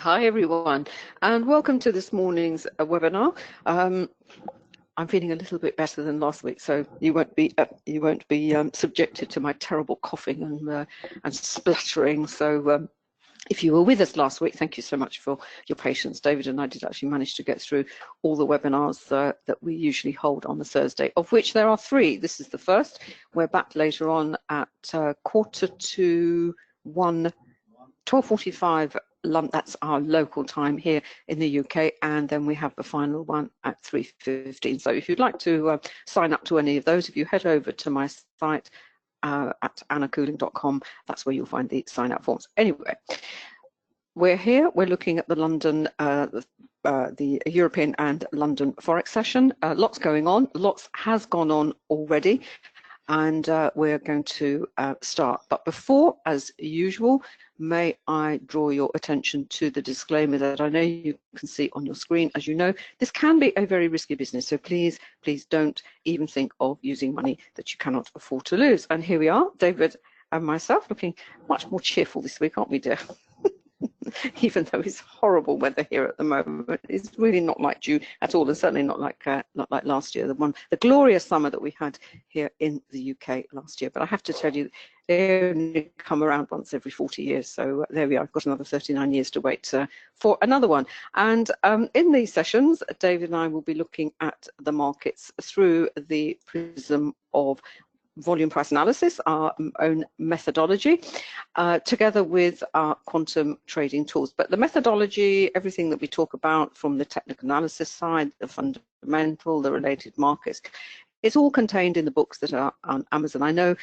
Hi everyone, and welcome to this morning's webinar. I'm feeling a little bit better than last week, so you won't be subjected to my terrible coughing and spluttering. So if you were with us last week, thank you so much for your patience. David and I did actually manage to get through all the webinars that we usually hold on the Thursday, of which there are 3. This is the first. We're back later on at 1:45, 12:45. That's our local time here in the UK, and then we have the final one at 3:15. So if you'd like to sign up to any of those, if you head over to my site at annacouling.com, that's where you'll find the sign up forms. Anyway, we're here, we're looking at the London, the European and London Forex session. Lots going on, lots has gone on already, and we're going to start. But before, as usual, may I draw your attention to the disclaimer that I know you can see on your screen. As you know, this can be a very risky business, so please don't even think of using money that you cannot afford to lose. And here we are, David and myself, looking much more cheerful this week, aren't we, dear? Even though it's horrible weather here at the moment, it's really not like June at all, and certainly not like last year, the glorious summer that we had here in the UK last year. But I have to tell you, they only come around once every 40 years, so there we are. I've got another 39 years to wait for another one. And in these sessions, David and I will be looking at the markets through the prism of volume price analysis, our own methodology, together with our quantum trading tools. But the methodology, everything that we talk about from the technical analysis side, the fundamental, the related markets, it's all contained in the books that are on Amazon. I know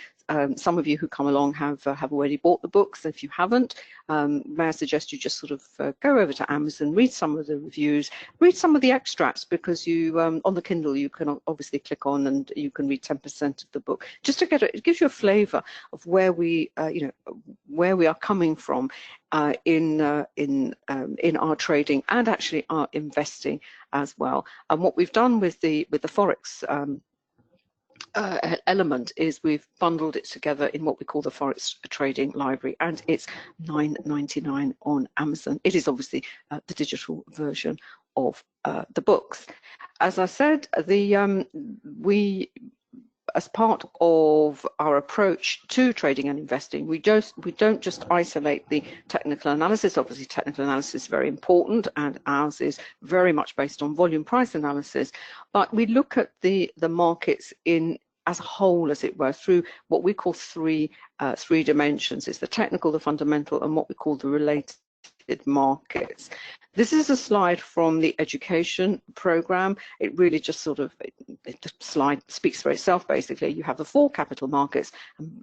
some of you who come along have already bought the books. If you haven't, may I suggest you just sort of go over to Amazon, read some of the reviews, read some of the extracts, because you on the Kindle you can obviously click on and you can read 10% of the book, just to get it gives you a flavour of where we where we are coming from in our trading and actually our investing as well. And what we've done with the forex element is we've bundled it together in what we call the forex trading library, and it's $9.99 on Amazon. It is obviously the digital version of the books. As I said, we, as part of our approach to trading and investing, we don't just isolate the technical analysis. Obviously, technical analysis is very important, and ours is very much based on volume price analysis. But we look at the markets as a whole, as it were, through what we call three dimensions. It's the technical, the fundamental, and what we call the related markets. This is a slide from the education program. It really just sort of, the slide speaks for itself. Basically, you have the 4 capital markets,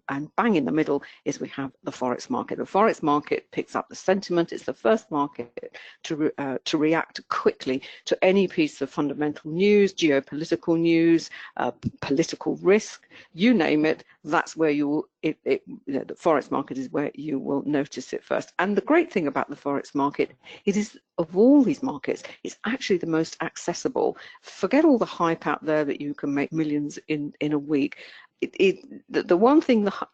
and bang in the middle is we have the forex market. The forex market picks up the sentiment. It's the first market to react quickly to any piece of fundamental news, geopolitical news, political risk, you name it. That's where the forex market is where you will notice it first. And the great thing about the forex market, it is, of all these markets, it's actually the most accessible. Forget all the hype out there that you can make millions in a week. The one thing that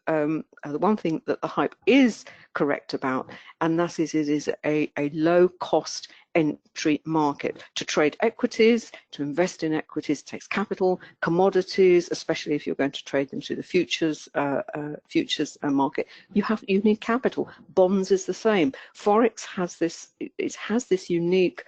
the hype is correct about, and that is it is a low cost entry market. To trade equities, to invest in equities takes capital. Commodities, especially if you're going to trade them through the futures market, you need capital. Bonds is the same. Forex has this unique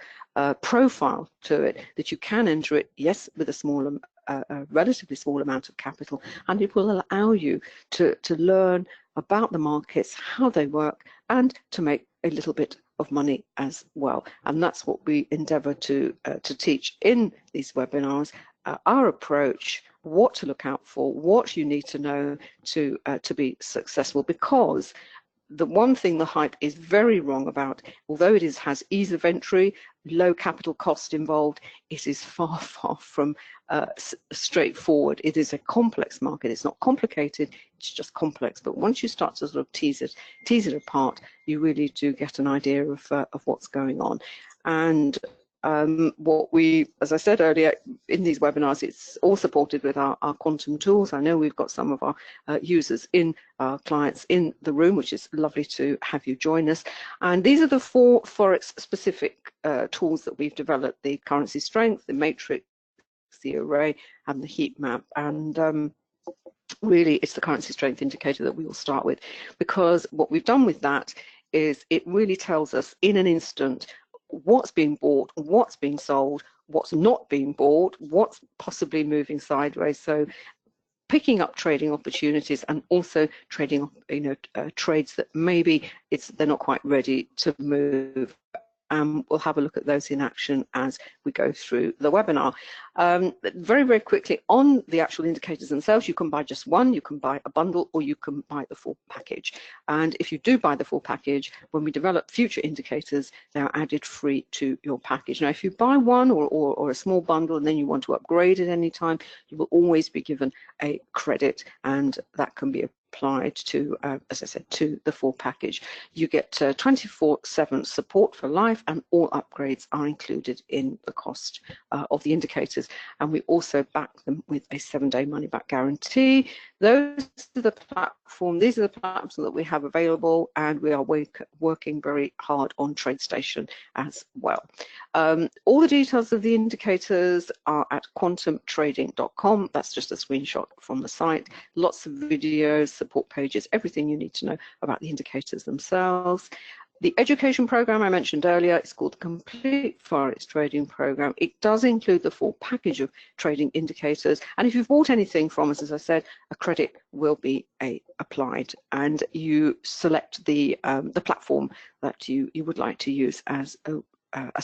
profile to it that you can enter it, yes, with a relatively small amount of capital, and it will allow you to learn about the markets, how they work, and to make a little bit of money as well. And that's what we endeavour to teach in these webinars. Our approach, what to look out for, what you need to know to be successful, because the one thing the hype is very wrong about, although it has ease of entry, low capital cost involved, it is far from straightforward. It is a complex market. It's not complicated, it's just complex. But once you start to sort of tease it apart, you really do get an idea of what's going on. And What we, as I said earlier, in these webinars, it's all supported with our quantum tools. I know we've got some of our users in, clients in the room, which is lovely to have you join us. And these are the 4 Forex specific tools that we've developed: the currency strength, the matrix, the array, and the heat map. And really, it's the currency strength indicator that we will start with, because what we've done with that is it really tells us in an instant what's being bought, what's being sold, what's not being bought, what's possibly moving sideways. So picking up trading opportunities and also trading, trades that maybe they're not quite ready to move. We'll have a look at those in action as we go through the webinar. Very, very quickly, on the actual indicators themselves, you can buy just one, you can buy a bundle, or you can buy the full package. And if you do buy the full package, when we develop future indicators, they are added free to your package. Now, if you buy one or a small bundle and then you want to upgrade at any time, you will always be given a credit, and that can be applied to, as I said, to the full package. You get 24/7 support for life, and all upgrades are included in the cost of the indicators. And we also back them with a 7-day money-back guarantee. These are the platforms that we have available, and we are working very hard on TradeStation as well. All the details of the indicators are at quantumtrading.com. That's just a screenshot from the site. Lots of videos, support pages, everything you need to know about the indicators themselves. The education program I mentioned earlier is called the Complete Forex Trading Program. It does include the full package of trading indicators. And if you've bought anything from us, as I said, a credit will be applied, and you select the platform that you would like to use as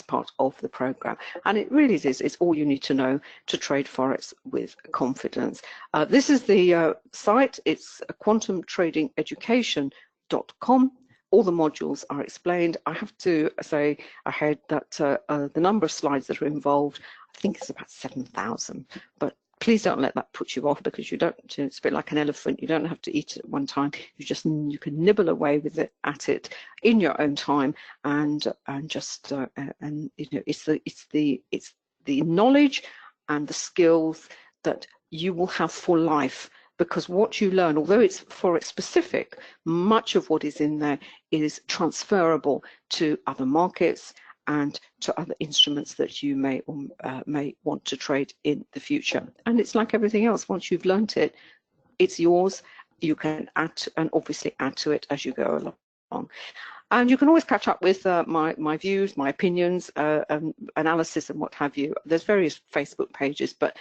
part of the program. And it really is, it's all you need to know to trade Forex with confidence. This is the site. It's quantumtradingeducation.com. All the modules are explained. I have to say ahead that the number of slides that are involved, I think it's about 7,000, but please don't let that put you off, because you don't, it's a bit like an elephant. You don't have to eat it at one time. You can nibble away with it in your own time, and just it's the knowledge and the skills that you will have for life. Because what you learn, although it's Forex specific, much of what is in there is transferable to other markets and to other instruments that you may want to trade in the future. And it's like everything else. Once you've learnt it, it's yours. You can add and obviously add to it as you go along. And you can always catch up with my views, my opinions, analysis, and what have you. There's various Facebook pages, but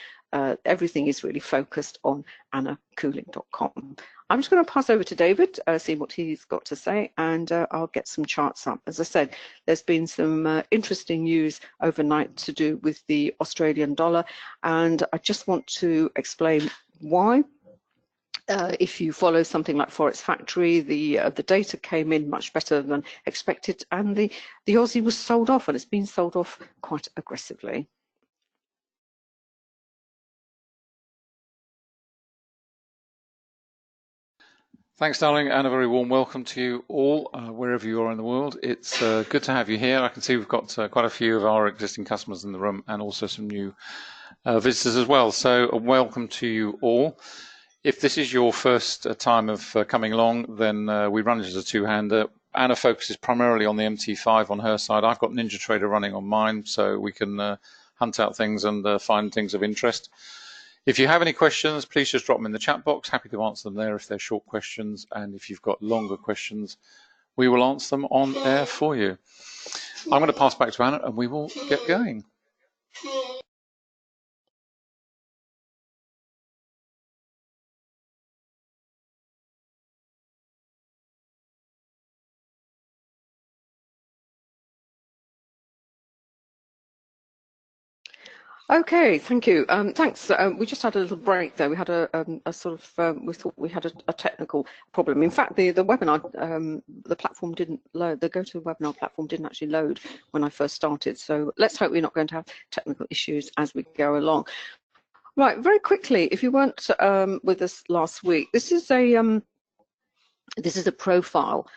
everything is really focused on annacouling.com. I'm just going to pass over to David, see what he's got to say, and I'll get some charts up. As I said, there's been some interesting news overnight to do with the Australian dollar, and I just want to explain why. If you follow something like Forex Factory, the data came in much better than expected, and the Aussie was sold off, and it's been sold off quite aggressively. Thanks, darling, and a very warm welcome to you all, wherever you are in the world. It's good to have you here. I can see we've got quite a few of our existing customers in the room, and also some new visitors as well. So a welcome to you all. If this is your first time of coming along, then we run it as a two-hander. Anna focuses primarily on the MT5 on her side. I've got NinjaTrader running on mine, so we can hunt out things and find things of interest. If you have any questions, please just drop them in the chat box. Happy to answer them there if they're short questions. And if you've got longer questions, we will answer them on air for you. I'm going to pass back to Anna, and we will get going. Okay, thank you. Thanks. We just had a little break there. We had a sort of, we thought we had a technical problem. In fact, the webinar, the platform didn't load, the GoToWebinar platform didn't actually load when I first started. So let's hope we're not going to have technical issues as we go along. Right, very quickly, if you weren't with us last week, this is a profile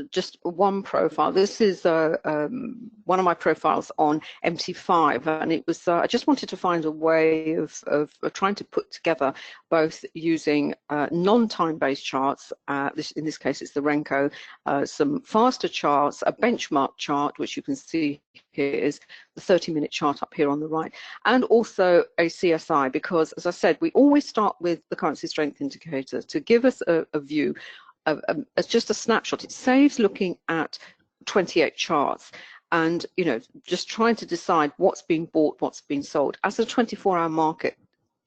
just one profile. This is one of my profiles on MT5, and it was I just wanted to find a way of trying to put together both using non-time-based charts. In this case, it's the renko, some faster charts, a benchmark chart, which you can see here is the 30-minute chart up here on the right, and also a CSI, because as I said, we always start with the currency strength indicator to give us a view. As just a snapshot. It saves looking at 28 charts and, you know, just trying to decide what's being bought, what's being sold. As a 24-hour market,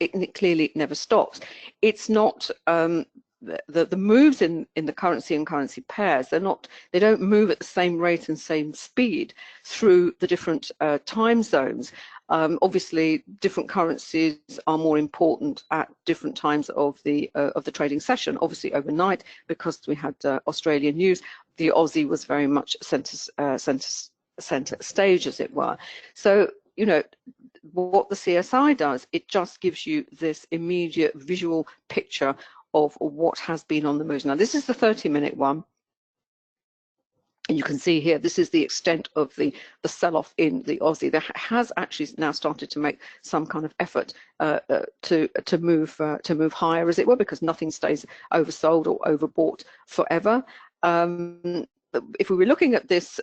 it clearly never stops. It's not the moves in the currency and currency pairs. They don't move at the same rate and same speed through the different time zones. Obviously, different currencies are more important at different times of the trading session. Obviously, overnight, because we had Australian news, the Aussie was very much center stage, as it were. So, you know, what the CSI does, it just gives you this immediate visual picture of what has been on the moves. Now, this is the 30-minute one. And you can see here, this is the extent of the sell-off in the Aussie. There has actually now started to make some kind of effort to move higher, as it were, because nothing stays oversold or overbought forever. If we were looking at this,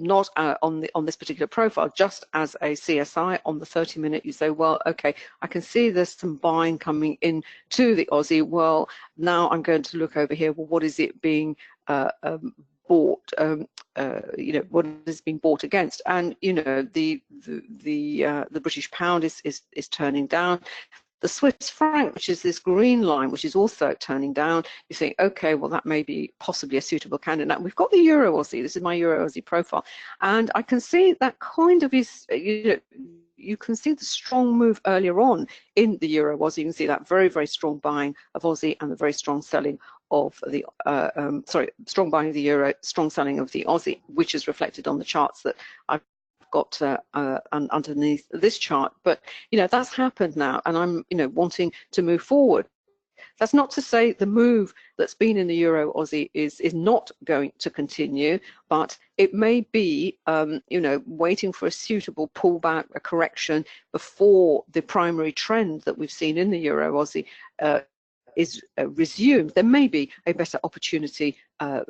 not on this particular profile, just as a CSI on the 30-minute, you say, well, okay, I can see there's some buying coming in to the Aussie. Well, now I'm going to look over here. Well, what is it being bought? You know, what is being bought against? And you know, the British pound is turning down. The Swiss franc, which is this green line, which is also turning down, you think, okay, well, that may be possibly a suitable candidate. Now, we've got the Euro Aussie. This is my Euro Aussie profile. And I can see that kind of is, you know, you can see the strong move earlier on in the Euro Aussie. You can see that very, very strong buying of Aussie and the very strong selling of the, strong buying of the Euro, strong selling of the Aussie, which is reflected on the charts that I've got underneath this chart. But you know, that's happened now, and I'm, you know, wanting to move forward. That's not to say the move that's been in the Euro Aussie is not going to continue, but it may be, you know, waiting for a suitable pullback, a correction before the primary trend that we've seen in the Euro Aussie is resumed. There may be a better opportunity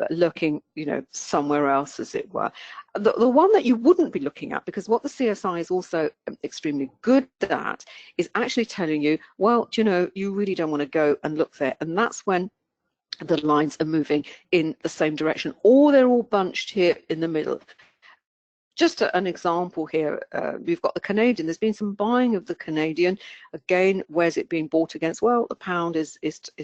lurking, you know, somewhere else, as it were. The one that you wouldn't be looking at, because what the CSI is also extremely good at, is actually telling you, well, you know, you really don't want to go and look there. And that's when the lines are moving in the same direction, or they're all bunched here in the middle. Just an example here, we've got the Canadian. There's been some buying of the Canadian. Again, where's it being bought against? Well, the pound is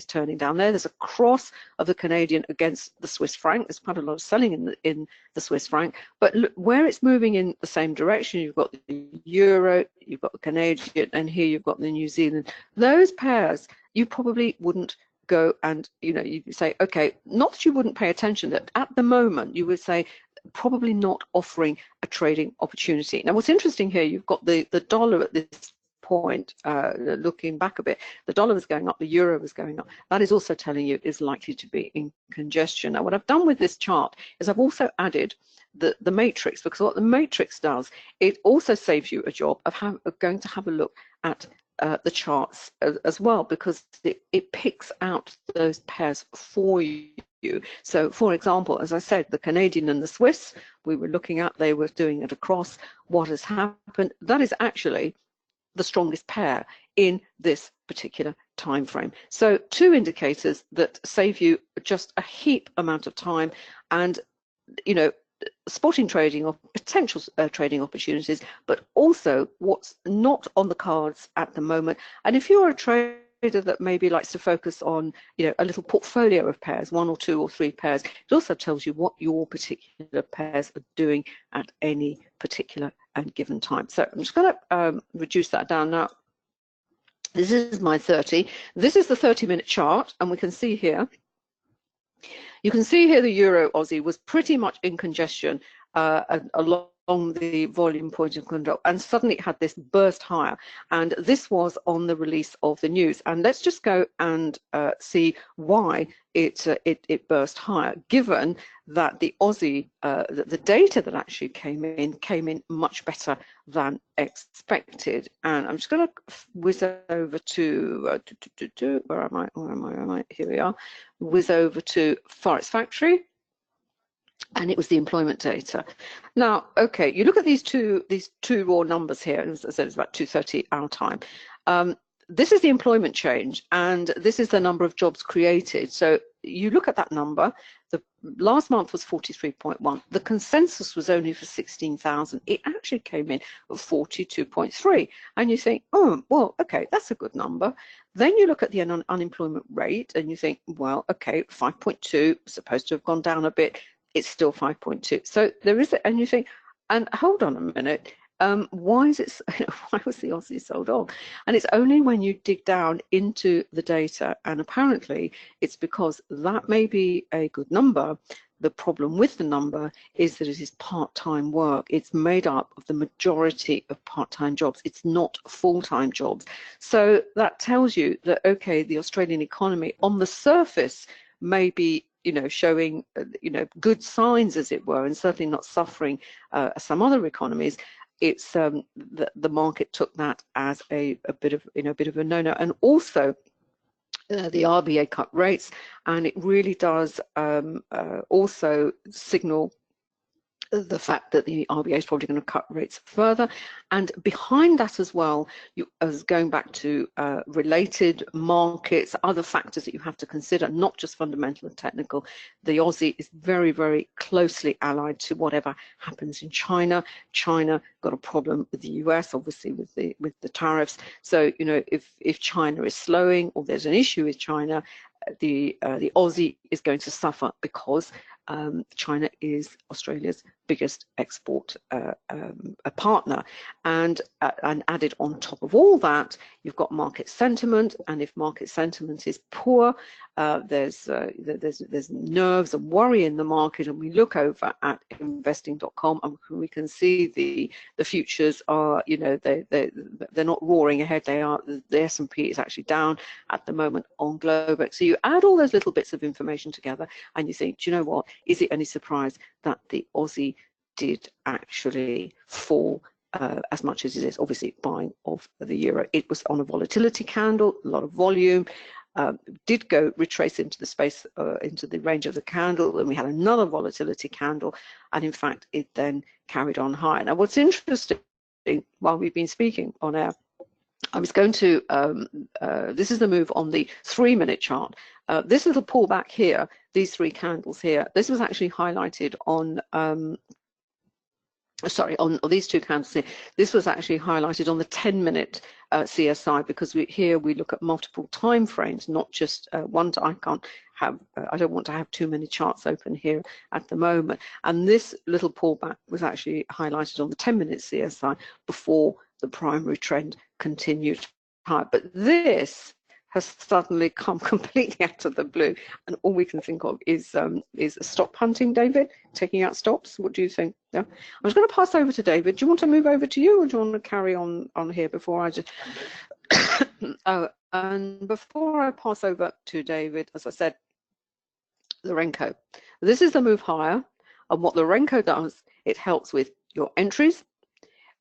turning down there. There's a cross of the Canadian against the Swiss franc. There's quite a lot of selling in the Swiss franc. But look, where it's moving in the same direction, you've got the Euro, you've got the Canadian, and here you've got the New Zealand. Those pairs, you probably wouldn't go and, you know, you say, okay, not that you wouldn't pay attention, that at the moment you would say, probably not offering a trading opportunity. Now, what's interesting here, you've got the dollar at this point, looking back a bit, the dollar was going up, the euro was going up. That is also telling you is likely to be in congestion. Now, what I've done with this chart is I've also added the matrix, because what the matrix does, it also saves you a job of going to have a look at the charts as well, because it picks out those pairs for you. So, for example, as I said, the Canadian and the Swiss, we were looking at, they were doing it across. What has happened? That is actually the strongest pair in this particular time frame. So, two indicators that save you just a heap amount of time, and, you know, spotting trading or potential trading opportunities, but also what's not on the cards at the moment. And if you're a trader that maybe likes to focus on, you know, a little portfolio of pairs, 1 or 2 or 3 pairs, it also tells you what your particular pairs are doing at any particular and given time. So I'm just going to reduce that down now. This is my 30. This is the 30-minute chart, and we can see here. You can see here the Euro Aussie was pretty much in congestion a lot the volume point of control, and suddenly it had this burst higher, and this was on the release of the news. And let's just go and see why it burst higher, given that the Aussie, the data that actually came in much better than expected. And I'm just going to whiz over to where am I? Here we are. Whiz over to Forex Factory. And it was the employment data. Now, okay, you look at these two raw numbers here, and as I said, it's about 2:30 our time. This is the employment change, and this is the number of jobs created. So you look at that number. The last month was 43.1. The consensus was only for 16,000. It actually came in at 42.3. And you think, oh, well, okay, that's a good number. Then you look at the unemployment rate, and you think, well, okay, 5.2, supposed to have gone down a bit. It's still 5.2. So there is, and you think, and hold on a minute, why is it? Why was the Aussie sold on? And it's only when you dig down into the data, and apparently it's because that may be a good number. The problem with the number is that it is part-time work. It's made up of the majority of part-time jobs. It's not full-time jobs. So that tells you that, okay, the Australian economy on the surface may be, showing, good signs, as it were, and certainly not suffering as some other economies. It's the market took that as a bit of a no-no, and also the RBA cut rates, and it really does also signal the fact that the RBA is probably going to cut rates further. And behind that as well, as going back to related markets, other factors that you have to consider, not just fundamental and technical. The Aussie is very, very closely allied to whatever happens in China. China got a problem with the US, obviously with the tariffs. So if China is slowing, or there's an issue with China, the Aussie is going to suffer, because China is Australia's biggest export partner, and added on top of all that, you've got market sentiment, and if market sentiment is poor, there's nerves and worry in the market. And we look over at investing.com, and we can see the futures are, they're not roaring ahead. They are. The S&P is actually down at the moment on Globex. So you add all those little bits of information together, and you think, do you know what? Is it any surprise that the Aussie did actually fall as much as it is? Obviously buying of the euro. It was on a volatility candle, a lot of volume, did go retrace into the space, into the range of the candle, and we had another volatility candle, and in fact it then carried on higher. Now what's interesting, while we've been speaking on air, I was going to, this is the move on the 3-minute chart. This little pullback here, these three candles here, this was actually highlighted on, on these two candles here. This was actually highlighted on the 10-minute CSI, because here we look at multiple time frames, not just one. I can't have, I don't want to have too many charts open here at the moment. And this little pullback was actually highlighted on the 10-minute CSI before the primary trend continued high. But this has suddenly come completely out of the blue, and all we can think of is stop hunting. David, taking out stops. What do you think? Yeah, I was going to pass over to David. Do you want to move over to you, or do you want to carry on here before I just? Oh, and before I pass over to David, as I said, the renko. This is the move higher, and what the renko does, it helps with your entries,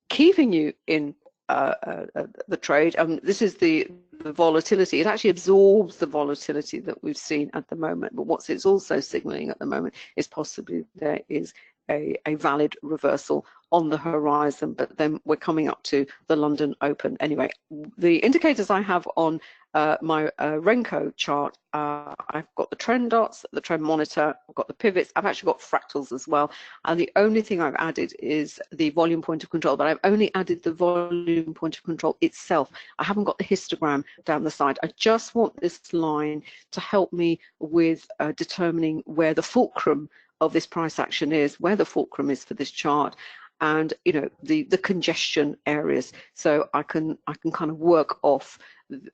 keeping you in the trade. This is the volatility. It actually absorbs the volatility that we've seen at the moment. But what it's also signaling at the moment is possibly there is a valid reversal on the horizon. But then we're coming up to the London Open. Anyway, the indicators I have on my renko chart, I've got the trend dots, the trend monitor, I've got the pivots, I've actually got fractals as well. And the only thing I've added is the volume point of control, but I've only added the volume point of control itself. I haven't got the histogram down the side. I just want this line to help me with determining where the fulcrum of this price action is, where the fulcrum is for this chart, and the congestion areas, so I can kind of work off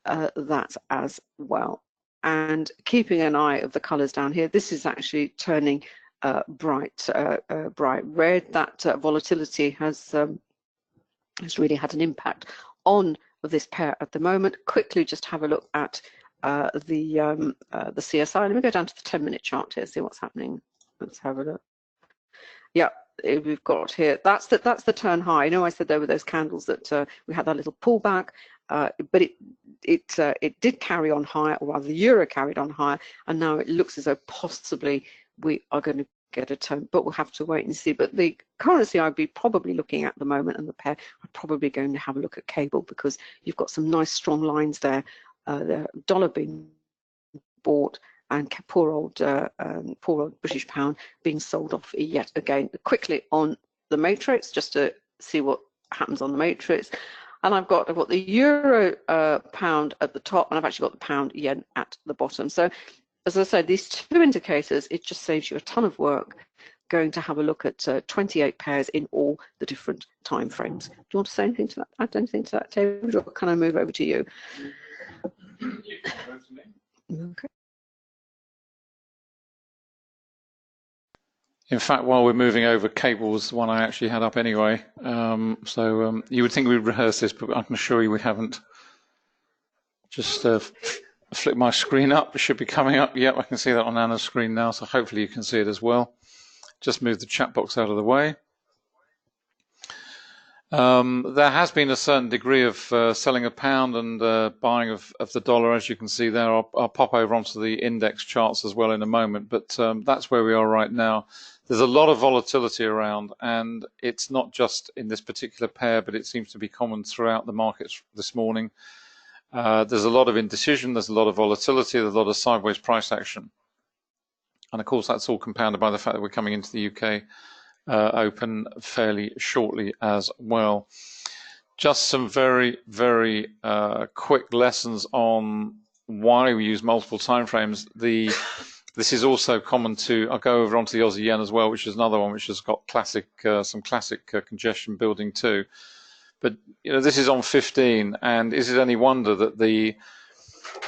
that as well. And keeping an eye of the colors down here, this is actually turning bright red. That volatility has really had an impact on this pair at the moment. Quickly just have a look at the CSI. Let me go down to the 10-minute chart here, see what's happening. Let's have a look. Yeah, we've got here, that's the turn high. I know I said there were those candles that we had that little pullback, but it did carry on higher, or rather the euro carried on higher, and now it looks as though possibly we are going to get a turn, but we'll have to wait and see. But the currency I'd be probably looking at the moment, and the pair, I'm probably going to have a look at cable, because you've got some nice strong lines there. The dollar being bought, and poor old British pound being sold off yet again. Quickly on the matrix, just to see what happens on the matrix. And I've got the euro pound at the top, and I've actually got the pound yen at the bottom. So as I said, these two indicators, it just saves you a ton of work going to have a look at 28 pairs in all the different time frames. Do you want to say anything to that? Add anything to that, David, or can I move over to you? Okay. In fact, while we're moving over, cable was the one I actually had up anyway. So you would think we'd rehearse this, but I can assure you we haven't. Just flip my screen up. It should be coming up. Yep, I can see that on Anna's screen now, so hopefully you can see it as well. Just move the chat box out of the way. There has been a certain degree of selling of pound and buying of the dollar, as you can see there. I'll pop over onto the index charts as well in a moment, but that's where we are right now. There's a lot of volatility around, and it's not just in this particular pair, but it seems to be common throughout the markets this morning. There's a lot of indecision, there's a lot of volatility, there's a lot of sideways price action. And of course, that's all compounded by the fact that we're coming into the UK open fairly shortly as well. Just some very, very quick lessons on why we use multiple timeframes. This is also common to, I'll go over onto the Aussie Yen as well, which is another one which has got some classic congestion building too. But you know, this is on 15, and is it any wonder that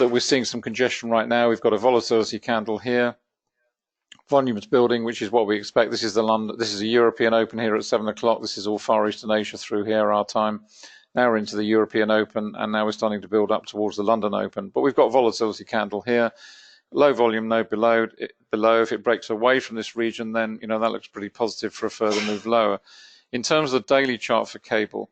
we're seeing some congestion right now? We've got a volatility candle here. Volumes building, which is what we expect. This is a European Open here at 7 o'clock. This is all Far Eastern Asia through here, our time. Now we're into the European Open, and now we're starting to build up towards the London Open. But we've got volatility candle here. Low volume node below. If it breaks away from this region, then you know that looks pretty positive for a further move lower. In terms of the daily chart for cable,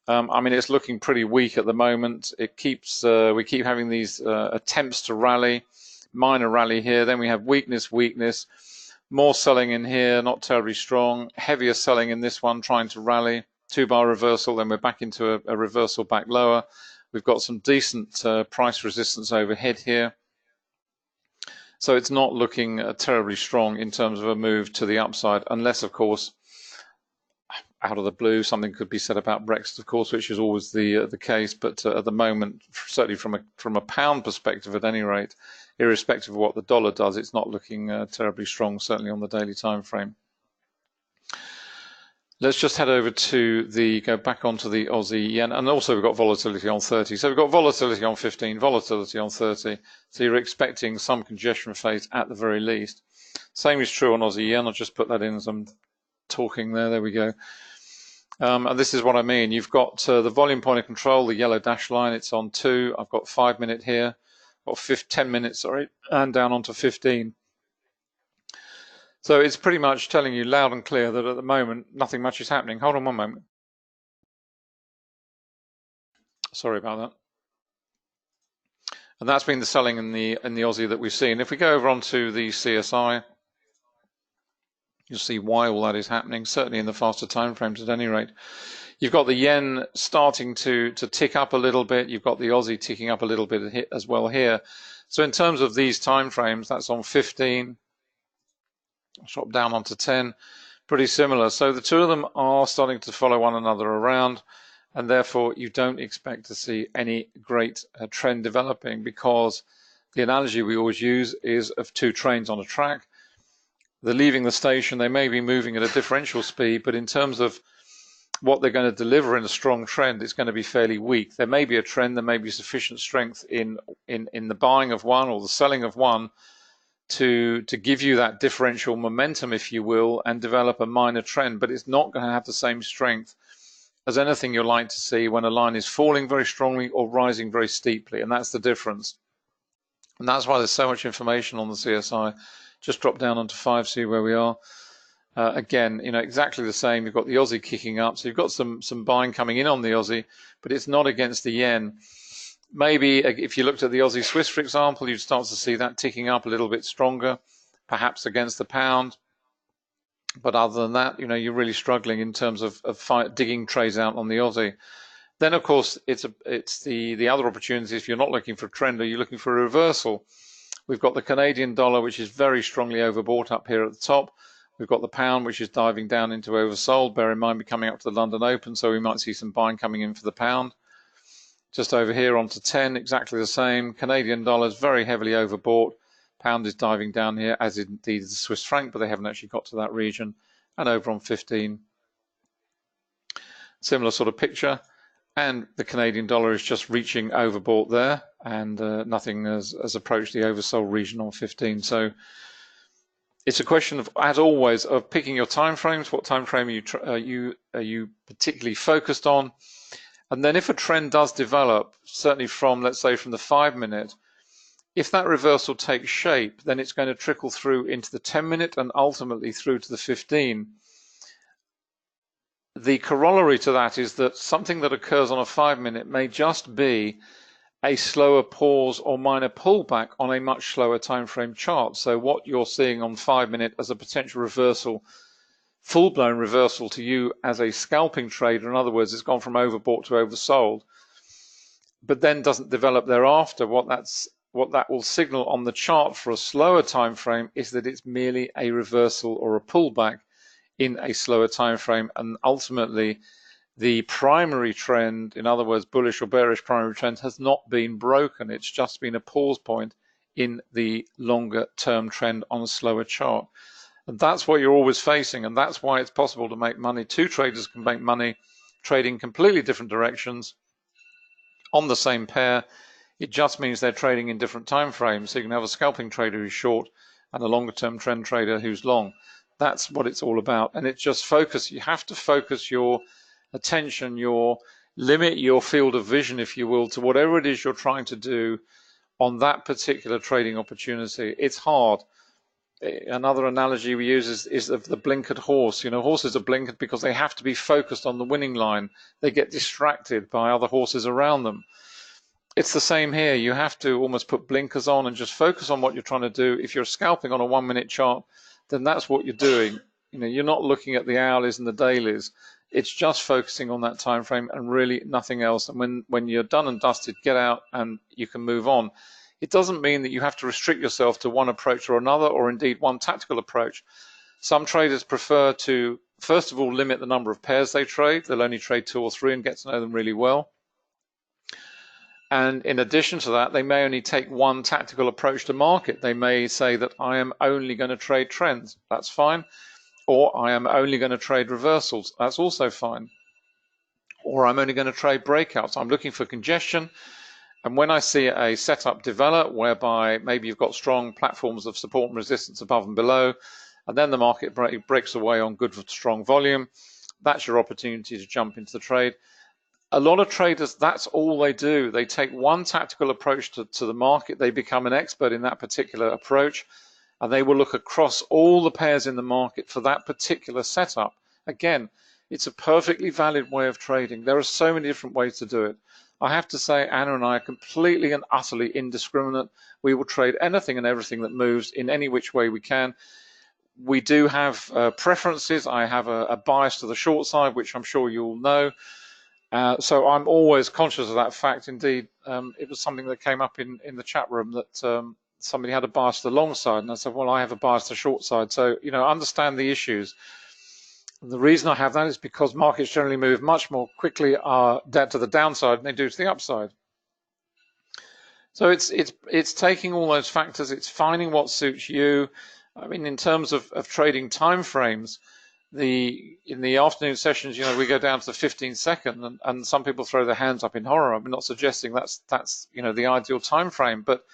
I mean, it's looking pretty weak at the moment. It keeps we keep having these attempts to rally, minor rally here. Then we have weakness, more selling in here, not terribly strong. Heavier selling in this one, trying to rally. 2-bar reversal. Then we're back into a reversal back lower. We've got some decent price resistance overhead here. So it's not looking terribly strong in terms of a move to the upside, unless, of course, out of the blue, something could be said about Brexit, of course, which is always the case. But at the moment, certainly from a pound perspective, at any rate, irrespective of what the dollar does, it's not looking terribly strong, certainly on the daily time frame. Let's just head over to go back onto the Aussie Yen, and also we've got volatility on 30. So we've got volatility on 15, volatility on 30. So you're expecting some congestion phase at the very least. Same is true on Aussie Yen. I'll just put that in as I'm talking there. There we go. And this is what I mean. You've got the volume point of control, the yellow dash line. It's on 2. I've got 5 minute here, or 10 minutes, sorry, and down onto 15. So it's pretty much telling you loud and clear that at the moment, nothing much is happening. Hold on one moment. Sorry about that. And that's been the selling in the Aussie that we've seen. If we go over onto the CSI, you'll see why all that is happening, certainly in the faster time frames at any rate. You've got the yen starting to tick up a little bit. You've got the Aussie ticking up a little bit as well here. So in terms of these time frames, that's on 15. I'll drop down onto 10. Pretty similar. So the two of them are starting to follow one another around, and therefore you don't expect to see any great trend developing, because the analogy we always use is of two trains on a track. They're leaving the station, they may be moving at a differential speed, but in terms of what they're going to deliver in a strong trend, it's going to be fairly weak. There may be a trend, there may be sufficient strength in the buying of one or the selling of one to give you that differential momentum, if you will, and develop a minor trend, but it's not going to have the same strength as anything you'll like to see when a line is falling very strongly or rising very steeply, and that's the difference. And that's why there's so much information on the CSI. Just drop down onto 5, see where we are. Again, exactly the same. You've got the Aussie kicking up, so you've got some buying coming in on the Aussie, but it's not against the yen. Maybe if you looked at the Aussie Swiss, for example, you'd start to see that ticking up a little bit stronger, perhaps against the pound. But other than that, you're really struggling in terms of digging trades out on the Aussie. Then, of course, it's the other opportunity. If you're not looking for a trend, or you're looking for a reversal, we've got the Canadian dollar, which is very strongly overbought up here at the top. We've got the pound, which is diving down into oversold. Bear in mind, we're coming up to the London Open, so we might see some buying coming in for the pound. Just over here onto 10, exactly the same. Canadian dollar is very heavily overbought. Pound is diving down here, as indeed is the Swiss franc, but they haven't actually got to that region. And over on 15, similar sort of picture. And the Canadian dollar is just reaching overbought there, and nothing has approached the oversold region on 15. So it's a question of, as always, of picking your time frames. What time frame are you particularly focused on? And then if a trend does develop, certainly from, let's say, from the 5-minute, if that reversal takes shape, then it's going to trickle through into the 10-minute and ultimately through to the 15. The corollary to that is that something that occurs on a 5-minute may just be a slower pause or minor pullback on a much slower time frame chart. So what you're seeing on 5-minute as a potential reversal, full-blown reversal to you as a scalping trader, in other words, it's gone from overbought to oversold, but then doesn't develop thereafter. What that will signal on the chart for a slower time frame is that it's merely a reversal or a pullback in a slower time frame, and ultimately the primary trend, in other words, bullish or bearish primary trend, has not been broken. It's just been a pause point in the longer term trend on a slower chart. And that's what you're always facing, and that's why it's possible to make money. Two traders can make money trading completely different directions on the same pair. It just means they're trading in different time frames. So you can have a scalping trader who's short and a longer term trend trader who's long. That's what it's all about. And it's just focus. You have to focus your attention, limit your field of vision, if you will, to whatever it is you're trying to do on that particular trading opportunity. It's hard. Another analogy we use is of the blinkered horse. Horses are blinkered because they have to be focused on the winning line. They get distracted by other horses around them. It's the same here. You have to almost put blinkers on and just focus on what you're trying to do. If you're scalping on a 1-minute chart, then that's what you're doing. You're not looking at the hourlies and the dailies. It's just focusing on that time frame and really nothing else. And when you're done and dusted, get out and you can move on. It doesn't mean that you have to restrict yourself to one approach or another, or indeed one tactical approach. Some traders prefer to, first of all, limit the number of pairs they trade. They'll only trade 2 or 3 and get to know them really well. And in addition to that, they may only take one tactical approach to market. They may say that I am only going to trade trends. That's fine. Or I am only going to trade reversals. That's also fine. Or I'm only going to trade breakouts. I'm looking for congestion. And when I see a setup develop whereby maybe you've got strong platforms of support and resistance above and below, and then the market breaks away on good, strong volume, that's your opportunity to jump into the trade. A lot of traders, that's all they do. They take one tactical approach to the market. They become an expert in that particular approach, and they will look across all the pairs in the market for that particular setup. Again, it's a perfectly valid way of trading. There are so many different ways to do it. I have to say, Anna and I are completely and utterly indiscriminate. We will trade anything and everything that moves in any which way we can. We do have preferences. I have a bias to the short side, which I'm sure you all know. So I'm always conscious of that fact. Indeed, it was something that came up in the chat room that somebody had a bias to the long side, and I said, well, I have a bias to the short side. So, understand the issues. And the reason I have that is because markets generally move much more quickly to the downside than they do to the upside. So it's taking all those factors, it's finding what suits you. I mean, in terms of trading time frames, in the afternoon sessions, we go down to the 15-second, and some people throw their hands up in horror. I'm not suggesting that's the ideal time frame, but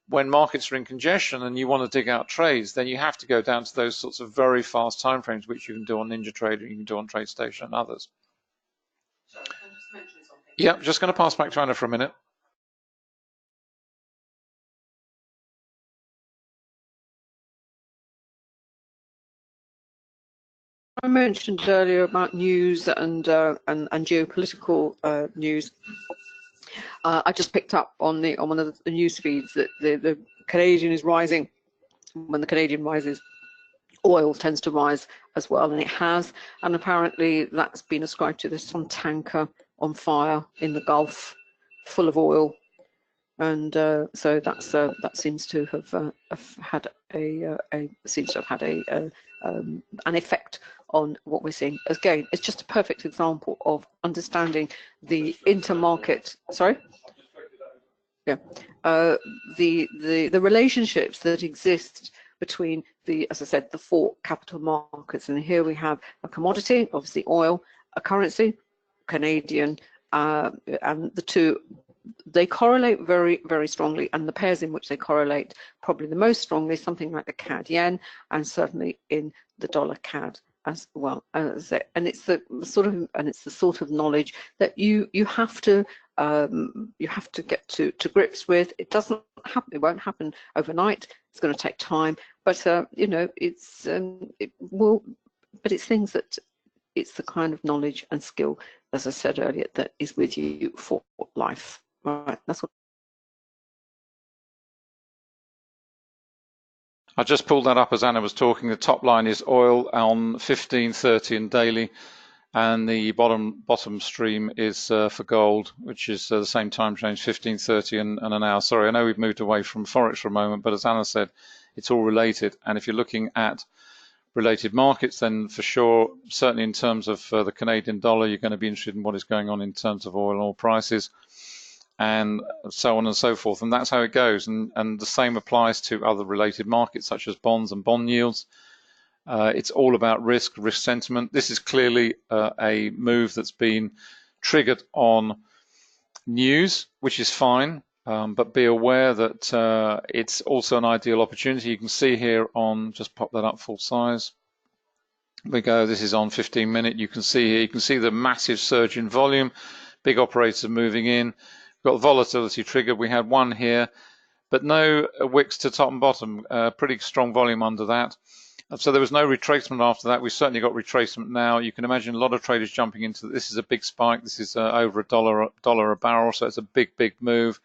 when markets are in congestion and you want to dig out trades, then you have to go down to those sorts of very fast timeframes, which you can do on NinjaTrader, you can do on TradeStation and others. Sorry, can I just mention something? Yeah, just going to pass back to Anna for a minute. I mentioned earlier about news and geopolitical news. I just picked up on one of the news feeds that the Canadian is rising. When the Canadian rises, oil tends to rise as well, and it has. And apparently that's been ascribed to this some tanker on fire in the Gulf, full of oil, and so that seems to have had an effect on what we're seeing. Again, it's just a perfect example of understanding the intermarket. Sorry. Yeah, the relationships that exist between as I said, the four capital markets, and here we have a commodity, obviously oil, a currency, Canadian, and the two, they correlate very, very strongly, and the pairs in which they correlate probably the most strongly, something like the CAD yen, and certainly in the dollar CAD as well. And it's the sort of knowledge that you have to get to grips with. It doesn't happen. It won't happen overnight. It's going to take time, but you know, but it's things that it's the kind of knowledge and skill, as I said earlier, that is with you for life. Right. That's what. I just pulled that up as Anna was talking. The top line is oil on 1530 and daily, and the bottom stream is for gold, which is the same time change, 1530 and an hour. Sorry, I know we've moved away from forex for a moment, but as Anna said, it's all related. And if you're looking at related markets, then for sure, certainly in terms of the Canadian dollar, you're going to be interested in what is going on in terms of oil and oil prices, and so on and so forth. And that's how it goes. And the same applies to other related markets such as bonds and bond yields. It's all about risk sentiment. This is clearly a move that's been triggered on news, which is fine, but be aware that it's also an ideal opportunity. You can see here on, just pop that up full size. We go, this is on 15-minute. You can see here, you can see the massive surge in volume, big operators moving in. We've got volatility triggered. We had one here, but no wicks to top and bottom, pretty strong volume under that. So there was no retracement after that. We've certainly got retracement now. You can imagine a lot of traders jumping into this. Is a big spike. This is over $1 a barrel, so it's a big move.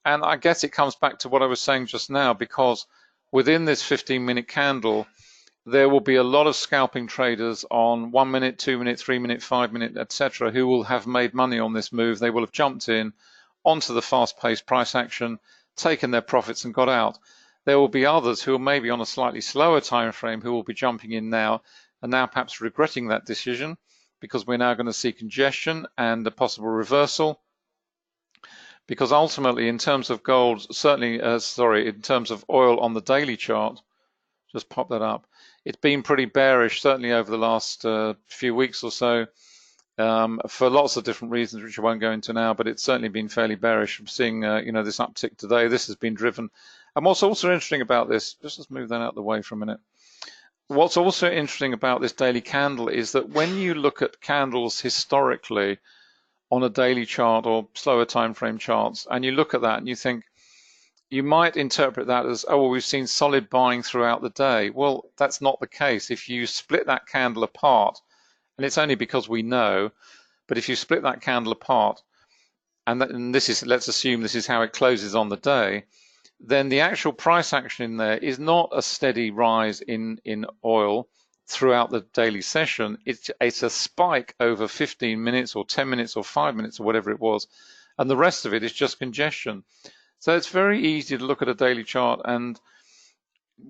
And I guess it comes back to what I was saying just now, because within this 15-minute candle, there will be a lot of scalping traders on 1 minute, 2 minute, 3 minute, 5 minute, etc., who will have made money on this move. They will have jumped in onto the fast-paced price action, taken their profits and got out. There will be others who are maybe on a slightly slower time frame who will be jumping in now and now perhaps regretting that decision, because we're now going to see congestion and a possible reversal. Because ultimately, in terms of gold, certainly, in terms of oil on the daily chart, just pop that up, it's been pretty bearish, certainly over the last few weeks or so, for lots of different reasons, which I won't go into now, but it's certainly been fairly bearish. I'm seeing, you know, this uptick today. This has been driven. And what's also interesting about this, let's move that out of the way for a minute. What's also interesting about this daily candle is that when you look at candles historically on a daily chart or slower time frame charts, and you look at that and you think, you might interpret that as, oh, well, we've seen solid buying throughout the day. Well, that's not the case. If you split that candle apart, and it's only because we know, but if you split that candle apart, and this is, let's assume this is how it closes on the day, then the actual price action in there is not a steady rise in oil throughout the daily session. It's a spike over 15 minutes or 10 minutes or 5 minutes or whatever it was, and the rest of it is just congestion. So it's very easy to look at a daily chart and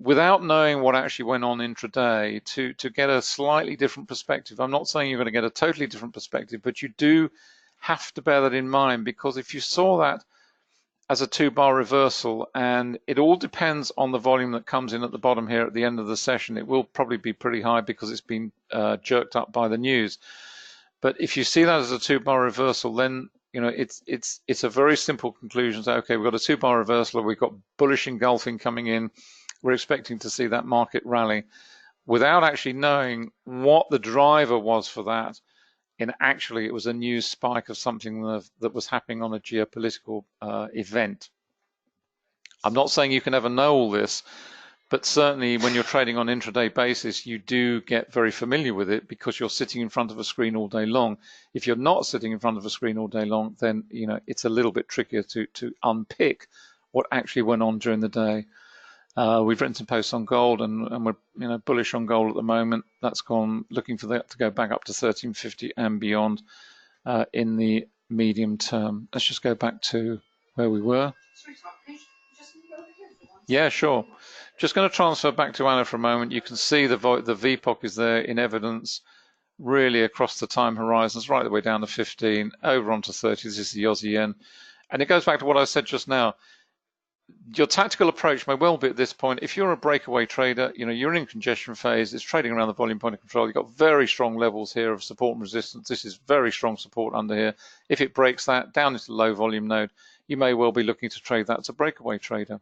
without knowing what actually went on intraday to get a slightly different perspective. I'm not saying you're going to get a totally different perspective, but you do have to bear that in mind, because if you saw that as a 2-bar reversal, and it all depends on the volume that comes in at the bottom here at the end of the session. It will probably be pretty high because it's been jerked up by the news. But if you see that as a 2-bar reversal, then you know, it's a very simple conclusion. So, okay, we've got a 2-bar reversal, we've got bullish engulfing coming in, we're expecting to see that market rally without actually knowing what the driver was for that. And actually, it was a news spike of something that was happening on a geopolitical event. I'm not saying you can ever know all this, but certainly when you're trading on intraday basis, you do get very familiar with it because you're sitting in front of a screen all day long. If you're not sitting in front of a screen all day long, then you know it's a little bit trickier to unpick what actually went on during the day. We've written some posts on gold, and we're bullish on gold at the moment. That's gone, looking for that to go back up to 1350 and beyond in the medium term. Let's just go back to where we were. Yeah, sure. Just going to transfer back to Anna for a moment. You can see the VPOC is there in evidence, really across the time horizons, right the way down to 15, over onto 30. This is the Aussie Yen. And it goes back to what I said just now. Your tactical approach may well be at this point, if you're a breakaway trader, you know, you're in congestion phase, it's trading around the volume point of control, you've got very strong levels here of support and resistance. This is very strong support under here. If it breaks that down into the low volume node, you may well be looking to trade that as a breakaway trader.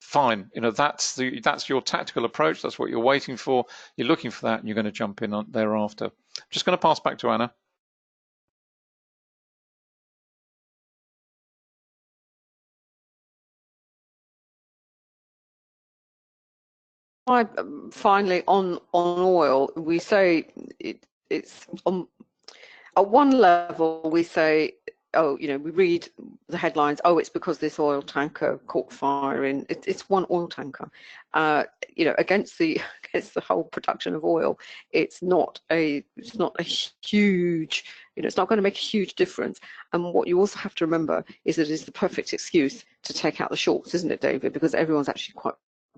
Fine, you know, that's your tactical approach, that's what you're waiting for, you're looking for that, and you're going to jump in on thereafter. Just going to pass back to Anna. Finally, on oil, we say it's on at one level. We say, oh, you know, we read the headlines. Oh, it's because this oil tanker caught fire in. It's one oil tanker. You know, against the whole production of oil, it's not a huge. You know, it's not going to make a huge difference. And what you also have to remember is that it is the perfect excuse to take out the shorts, isn't it, David? Because everyone's actually quite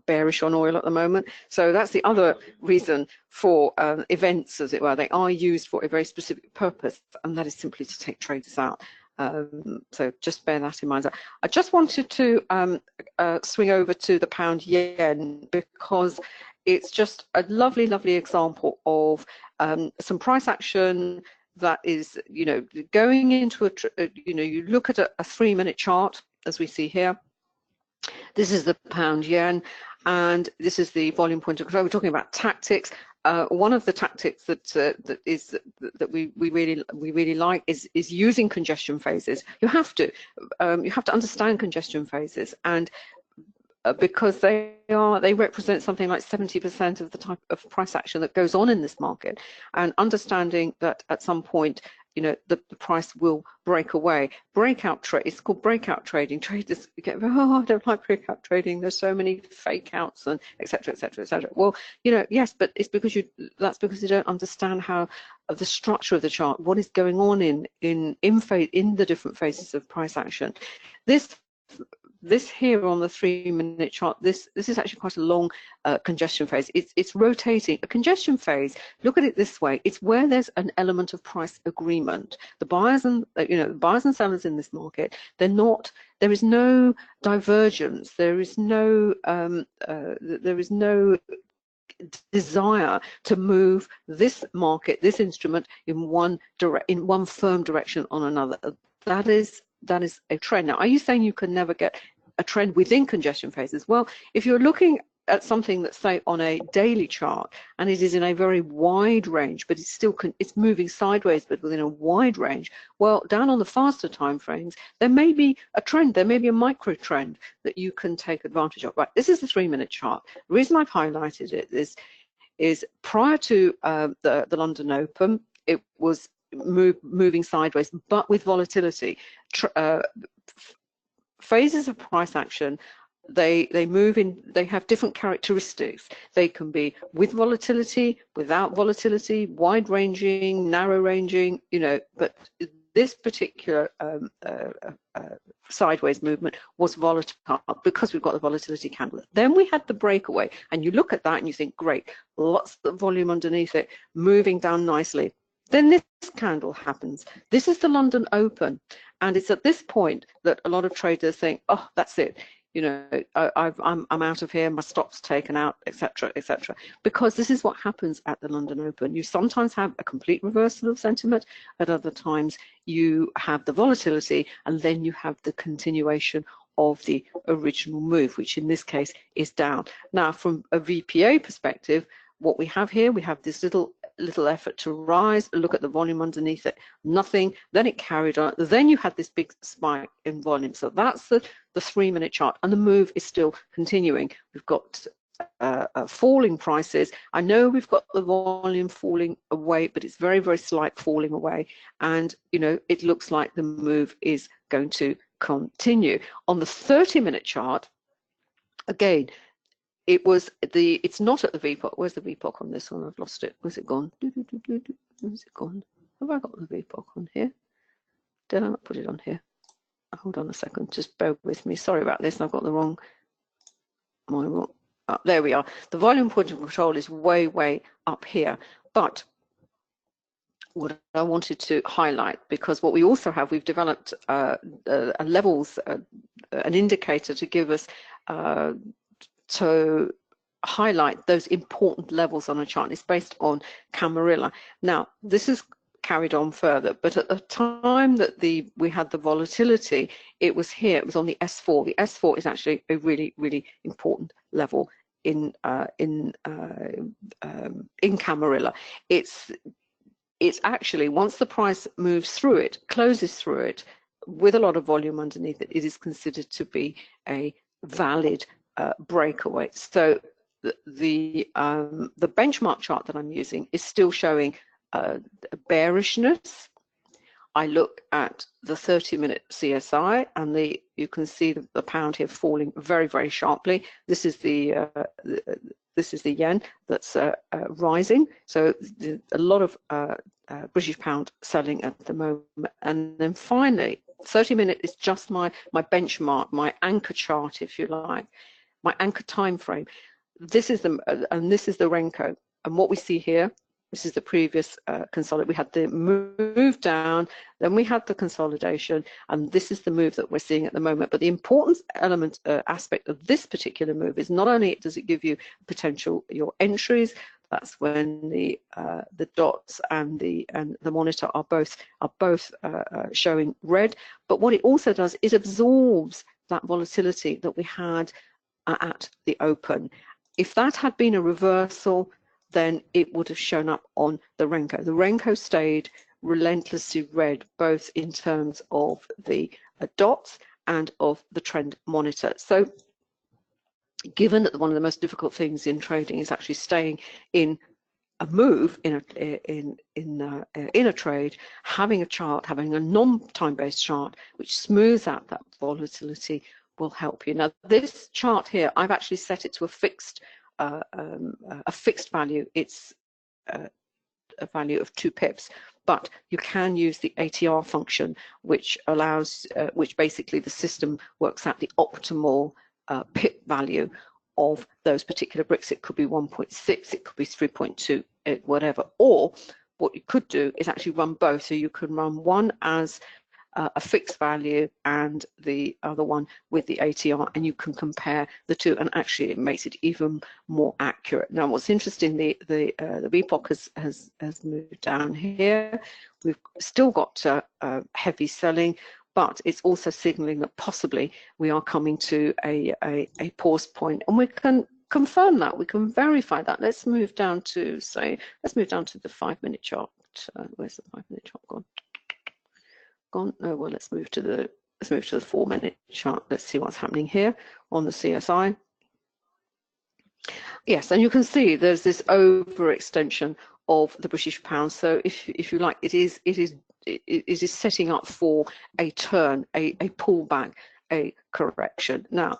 bearish on oil at the moment. So that's the other reason for events, as it were. They are used for a very specific purpose, and that is simply to take traders out. So just bear that in mind. I just wanted to swing over to the pound yen, because it's just a lovely, lovely example of some price action that is, you know, going into you know, you look at a 3-minute chart, as we see here. This is the pound yen, and this is the volume point of control. We're talking about tactics. One of the tactics that we really like is using congestion phases. You have to understand congestion phases, and because they represent something like 70% of the type of price action that goes on in this market, and understanding that at some point, you know, the price will break away. Breakout trade, it's called breakout trading. Traders get, oh, I don't like breakout trading. There's so many fake outs and et cetera, et cetera, et cetera. Well, you know, yes, but it's because that's because you don't understand how the structure of the chart, what is going on in the different phases of price action. This here on the 3-minute chart, this is actually quite a long congestion phase. It's rotating. A congestion phase, look at it this way, it's where there's an element of price agreement. The buyers and the buyers and sellers in this market, there is no divergence, there is no desire to move this market, this instrument, in one firm direction on another. That is a trend. Now, are you saying you can never get a trend within congestion phases? Well, if you're looking at something that's, say, on a daily chart, and it is in a very wide range, but it's moving sideways, but within a wide range, well, down on the faster time frames, there may be a trend, there may be a micro trend that you can take advantage of. Right, this is the 3-minute chart. The reason I've highlighted it is prior to the London Open, it was moving sideways, but with volatility. Phases of price action, they move in, they have different characteristics. They can be with volatility, without volatility, wide ranging, narrow ranging, you know, but this particular sideways movement was volatile because we've got the volatility candle. Then we had the breakaway, and you look at that and you think, great, lots of volume underneath it, moving down nicely. Then this candle happens. This is the London Open, and it's at this point that a lot of traders think, oh, that's it. you know, I'm out of here, my stop's taken out, etc., etc. Because this is what happens at the London Open. You sometimes have a complete reversal of sentiment. At other times, you have the volatility, and then you have the continuation of the original move, which in this case is down. Now, from a VPA perspective, what we have here, we have this little effort to rise. Look at the volume underneath it, nothing. Then it carried on. Then you had this big spike in volume. So that's the 3-minute chart, and the move is still continuing. We've got falling prices. I know we've got the volume falling away, but it's very, very slight falling away. And, you know, it looks like the move is going to continue. On the 30-minute chart, again, it's not at the VPOC. Where's the VPOC on this one? I've lost it. Where's it gone? Where's it gone? Have I got the VPOC on here? Did I not put it on here? Hold on a second. Just bear with me. Sorry about this. I've got the wrong. There we are. The volume point of control is way, way up here. But what I wanted to highlight, because what we also have, we've developed a levels, an indicator to give us to highlight those important levels on a chart. It's based on Camarilla. Now, this is carried on further, but at the time that we had the volatility, it was here. It was on the S4. The S4 is actually a really, really important level in Camarilla. It's actually, once the price moves through it, closes through it, with a lot of volume underneath it, it is considered to be a valid breakaway. So the benchmark chart that I'm using is still showing bearishness. I look at the 30-minute CSI, and you can see the pound here falling very, very sharply. This is the yen that's rising. So a lot of British pound selling at the moment. And then finally, 30-minute is just my benchmark, my anchor chart, if you like, my anchor time frame. This is the renko, and what we see here, this is the previous consolidation. We had the move down, then we had the consolidation, and this is the move that we're seeing at the moment. But the important element, aspect of this particular move is not only does it give you potential your entries. That's when the dots and the monitor are both showing red. But what it also does is absorbs that volatility that we had at the open. If that had been a reversal, then it would have shown up on the renko. The renko stayed relentlessly red, both in terms of the dots and of the trend monitor. So given that one of the most difficult things in trading is actually staying in a move in a trade, having a chart, having a non-time-based chart which smooths out that volatility will help you. Now, this chart here, I've actually set it to a fixed value. It's a value of 2 pips, but you can use the ATR function, which allows, which basically the system works out the optimal pip value of those particular bricks. It could be 1.6, it could be 3.2, whatever. Or what you could do is actually run both. So you can run one as a fixed value and the other one with the ATR, and you can compare the two, and actually it makes it even more accurate. Now, what's interesting, the VPOC has moved down here. We've still got heavy selling, but it's also signaling that possibly we are coming to a pause point, and we can confirm that, we can verify that. Let's move down to, say, let's move down to the 5-minute chart. Where's the 5-minute chart gone? Oh, well, let's move to the 4-minute chart. Let's see what's happening here on the CSI. Yes, and you can see there's this overextension of the British pound. So if you like, it is setting up for a turn, a pullback, a correction. Now,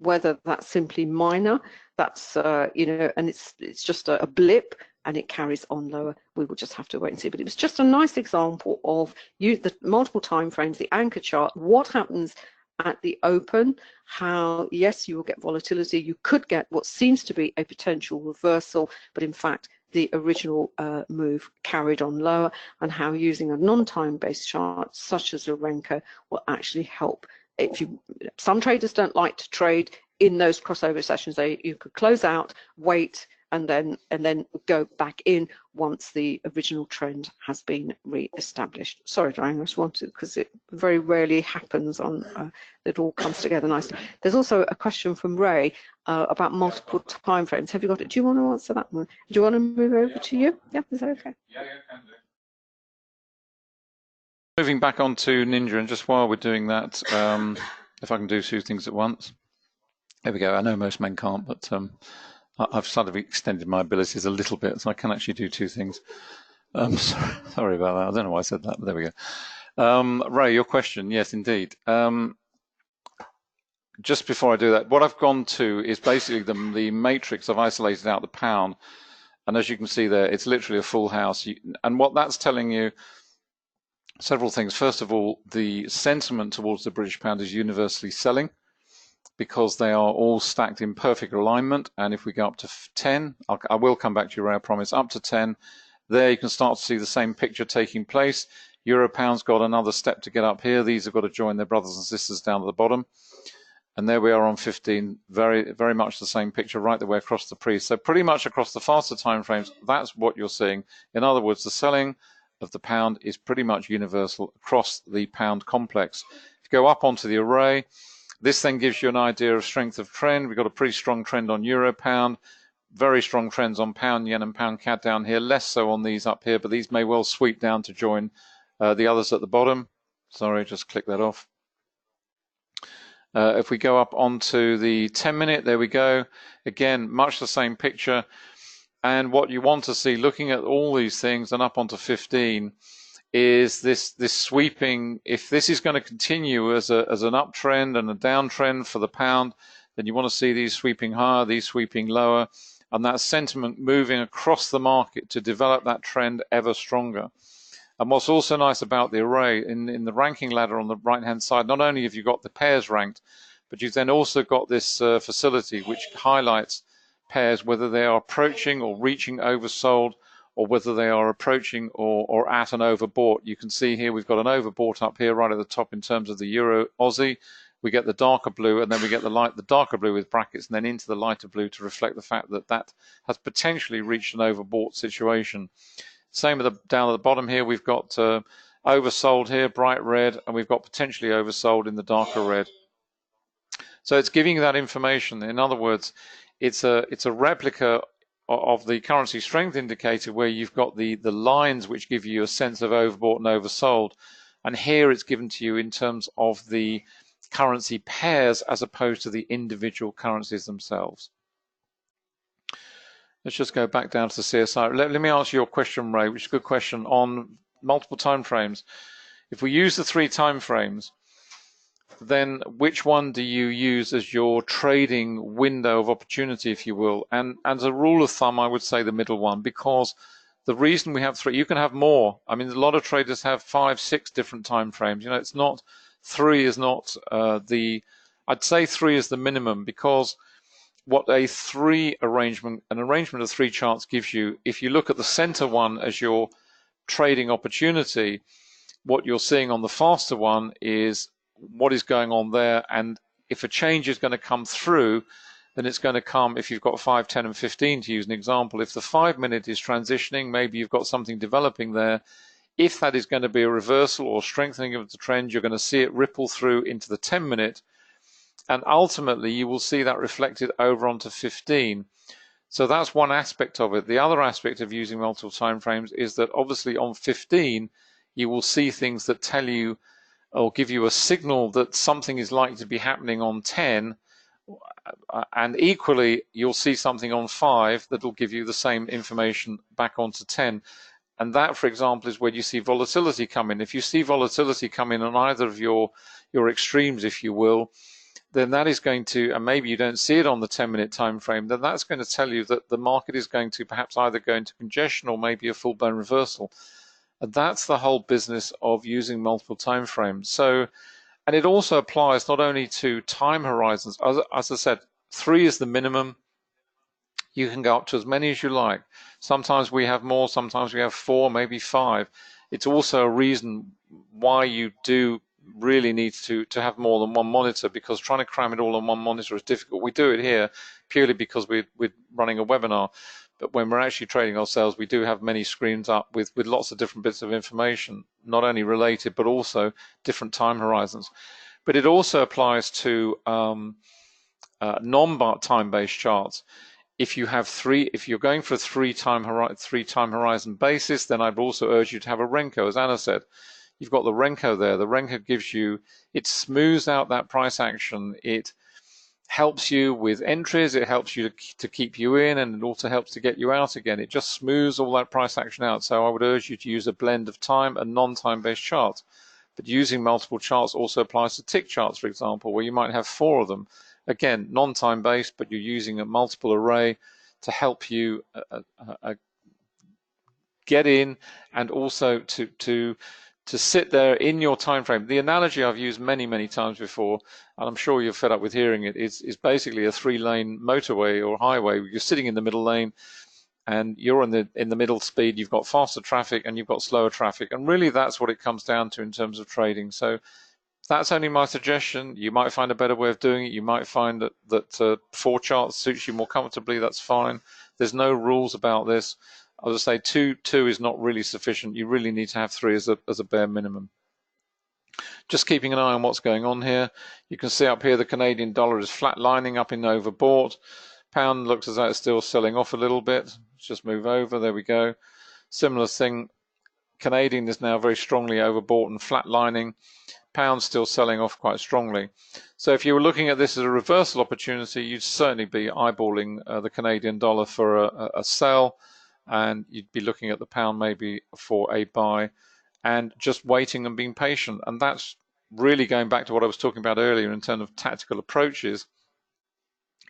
whether that's simply minor, that's you know, and it's just a blip and it carries on lower, we will just have to wait and see. But it was just a nice example of the multiple time frames, the anchor chart, what happens at the open, how, yes, you will get volatility, you could get what seems to be a potential reversal, but in fact the original move carried on lower, and how using a non-time based chart such as a renko will actually help some traders don't like to trade in those crossover sessions. You could close out, wait, and then go back in once the original trend has been re-established. Sorry, Diane, I just wanted, because it very rarely happens on it all comes together nicely. There's also a question from Ray about multiple timeframes. Have you got it? Do you want to answer that one? Do you want to move over to you? Yeah, is that okay? Yeah, can do. Moving back onto Ninja, and just while we're doing that, if I can do two things at once. There we go. I know most men can't, but I've sort of extended my abilities a little bit, so I can actually do two things. Sorry about that. I don't know why I said that, but there we go. Ray, your question. Yes, indeed. Just before I do that, what I've gone to is basically the matrix. I've isolated out the pound, and as you can see there, it's literally a full house. And what that's telling you, several things. First of all, the sentiment towards the British pound is universally selling, because they are all stacked in perfect alignment. And if we go up to 10, I will come back to you, Ray, I promise, up to 10, there you can start to see the same picture taking place. Euro pound's got another step to get up here. These have got to join their brothers and sisters down at the bottom. And there we are on 15, very, very much the same picture right the way across the pre. So pretty much across the faster time frames, that's what you're seeing. In other words, the selling of the pound is pretty much universal across the pound complex. If you go up onto the array, this then gives you an idea of strength of trend. We've got a pretty strong trend on euro pound, very strong trends on pound yen and pound CAD down here, less so on these up here, but these may well sweep down to join the others at the bottom. Sorry, just click that off. If we go up onto the 10-minute, there we go. Again, much the same picture. And what you want to see, looking at all these things and up onto 15, is this sweeping. If this is going to continue as an uptrend and a downtrend for the pound, then you want to see these sweeping higher, these sweeping lower, and that sentiment moving across the market to develop that trend ever stronger. And what's also nice about the array, in the ranking ladder on the right-hand side, not only have you got the pairs ranked, but you've then also got this facility which highlights pairs, whether they are approaching or reaching oversold, or whether they are approaching or at an overbought. You can see here we've got an overbought up here right at the top in terms of the Euro Aussie. We get the darker blue, and then we get the darker blue with brackets, and then into the lighter blue to reflect the fact that that has potentially reached an overbought situation. Same down at the bottom here, we've got oversold here, bright red, and we've got potentially oversold in the darker red. So it's giving you that information. In other words, it's a replica of the currency strength indicator, where you've got the lines which give you a sense of overbought and oversold. And here it's given to you in terms of the currency pairs as opposed to the individual currencies themselves. Let's just go back down to the CSI. Let me answer your question, Ray, which is a good question, on multiple time frames. If we use the 3 time frames, then which one do you use as your trading window of opportunity, if you will? And as a rule of thumb, I would say the middle one, because the reason we have 3, you can have more. I mean, a lot of traders have 5, 6 different time frames. You know, it's not, 3 is not I'd say 3 is the minimum, because what a 3 arrangement, an arrangement of 3 charts gives you, if you look at the center one as your trading opportunity, what you're seeing on the faster one is what is going on there. And if a change is going to come through, then it's going to come, if you've got 5, 10, and 15 to use an example. If the 5-minute is transitioning, maybe you've got something developing there. If that is going to be a reversal or strengthening of the trend, you're going to see it ripple through into the 10-minute. And ultimately, you will see that reflected over onto 15. So that's one aspect of it. The other aspect of using multiple time frames is that obviously on 15, you will see things that tell you or give you a signal that something is likely to be happening on 10. And equally, you'll see something on 5 that will give you the same information back onto 10. And that, for example, is where you see volatility come in. If you see volatility come in on either of your extremes, if you will, then that is going to, and maybe you don't see it on the 10-minute time frame, then that's going to tell you that the market is going to perhaps either go into congestion or maybe a full-blown reversal. And that's the whole business of using multiple time frames. So, and it also applies not only to time horizons. As I said, 3 is the minimum. You can go up to as many as you like. Sometimes we have more, sometimes we have 4, maybe 5. It's also a reason why you do really needs to have more than one monitor, because trying to cram it all on one monitor is difficult. We do it here purely because we're running a webinar, but when we're actually trading ourselves, we do have many screens up with lots of different bits of information, not only related but also different time horizons. But it also applies to non-time based charts. If you're going for a three time horizon basis, then I'd also urge you to have a renko, as Anna said. You've got the renko there. The renko gives you, it smooths out that price action. It helps you with entries. It helps you to keep you in, and it also helps to get you out again. It just smooths all that price action out. So I would urge you to use a blend of time and non-time based charts. But using multiple charts also applies to tick charts, for example, where you might have 4 of them. Again, non-time based, but you're using a multiple array to help you get in, and also to sit there in your time frame. The analogy I've used many times before, and I'm sure you're fed up with hearing it, is basically a 3-lane motorway or highway. You're sitting in the middle lane, and you're in the middle speed. You've got faster traffic and you've got slower traffic, and really that's what it comes down to in terms of trading. So that's only my suggestion. You might find a better way of doing it. You might find that 4 charts suits you more comfortably. That's fine. There's no rules about this. I'll just say two is not really sufficient. You really need to have 3 as a bare minimum. Just keeping an eye on what's going on here. You can see up here the Canadian dollar is flatlining up in overbought. Pound looks as though it's still selling off a little bit. Let's just move over. There we go. Similar thing. Canadian is now very strongly overbought and flatlining. Pound still selling off quite strongly. So if you were looking at this as a reversal opportunity, you'd certainly be eyeballing the Canadian dollar for a sell, and you'd be looking at the pound maybe for a buy, and just waiting and being patient. And that's really going back to what I was talking about earlier in terms of tactical approaches.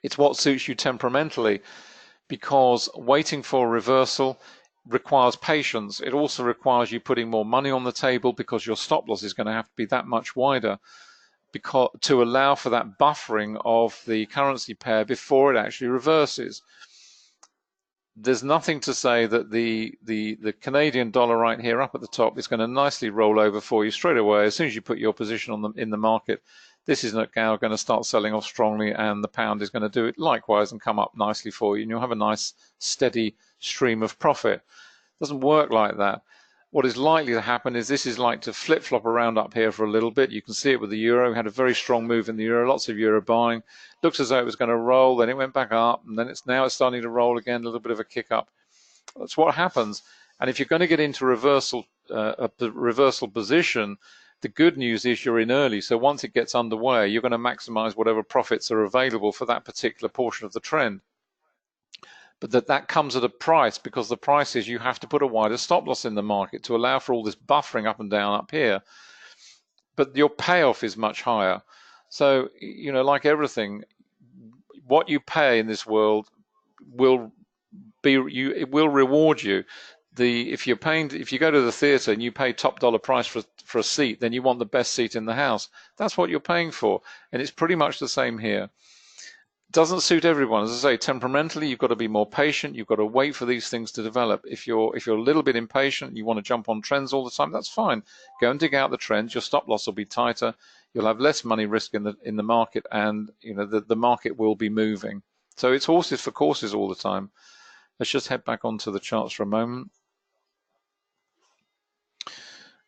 It's what suits you temperamentally, because waiting for a reversal requires patience. It also requires you putting more money on the table, because your stop loss is going to have to be that much wider to allow for that buffering of the currency pair before it actually reverses. There's nothing to say that the Canadian dollar right here up at the top is going to nicely roll over for you straight away. As soon as you put your position in the market, this is now going to start selling off strongly, and the pound is going to do it likewise and come up nicely for you, and you'll have a nice steady stream of profit. It doesn't work like that. What is likely to happen is this is like to flip-flop around up here for a little bit. You can see it with the euro. We had a very strong move in the euro, lots of euro buying. Looks as though it was going to roll, then it went back up, and then it's starting to roll again, a little bit of a kick up. That's what happens. And if you're going to get into a reversal position, the good news is you're in early. So once it gets underway, you're going to maximize whatever profits are available for that particular portion of the trend. But that comes at a price, because the price is you have to put a wider stop loss in the market to allow for all this buffering up and down up here. But your payoff is much higher. So, like everything, what you pay in this world will reward you. If you go to the theatre and you pay top dollar price for a seat, then you want the best seat in the house. That's what you're paying for, and it's pretty much the same here. Doesn't suit everyone. As I say, temperamentally, you've got to be more patient. You've got to wait for these things to develop. If you're a little bit impatient, you want to jump on trends all the time, that's fine. Go and dig out the trends. Your stop loss will be tighter. You'll have less money risk in the market, and the market will be moving. So it's horses for courses all the time. Let's just head back onto the charts for a moment.